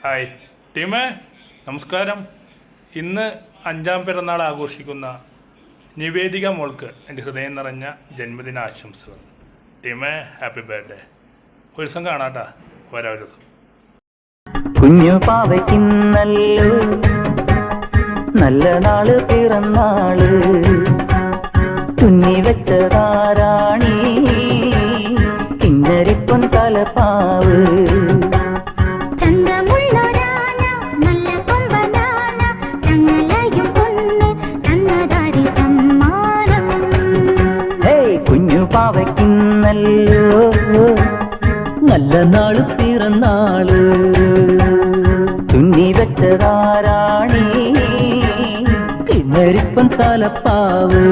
Hi ടീമേ, നമസ്കാരം. ഇന്ന് 5ാം പിറന്നാൾ ആഘോഷിക്കുന്ന നിവേദിക മോൾക്ക് എൻ്റെ ഹൃദയം നിറഞ്ഞ ജന്മദിന ആശംസകൾ. ടീമേ, ഹാപ്പി ബർത്ത്ഡേ. ഒരു ദിവസം കാണാട്ടാ, വരാം ഒരു ദിവസം. കുഞ്ഞു പാവയ്ക്കുന്നല്ലോ നല്ല നാള് പിറന്നാള്, തുന്നി വെച്ചതാരാണി കിന്നരിപ്പൊൻ തലപ്പാവ്. പാവയ്ക്കുന്നല്ലോ നല്ല നാള് പിറന്നാള്, തുന്നി വെച്ചതാരാണി കിന്നരിപ്പൻ തലപ്പാവ്.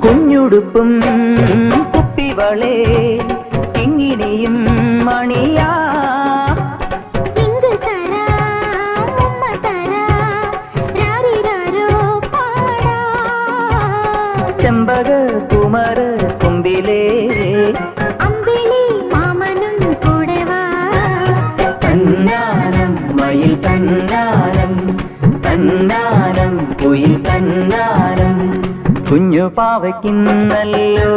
കുഞ്ഞുടുപ്പും കുപ്പിവളേ ഇങ്ങനെയും മണിയാ, ചെമ്പക കുമര കുമ്പിലേ തന്നാനം മയിൽ തന്നാനം, തന്നാനം കുയിൽ തന്നാനം. കുഞ്ഞു പാവയ്ക്കുന്നല്ലോ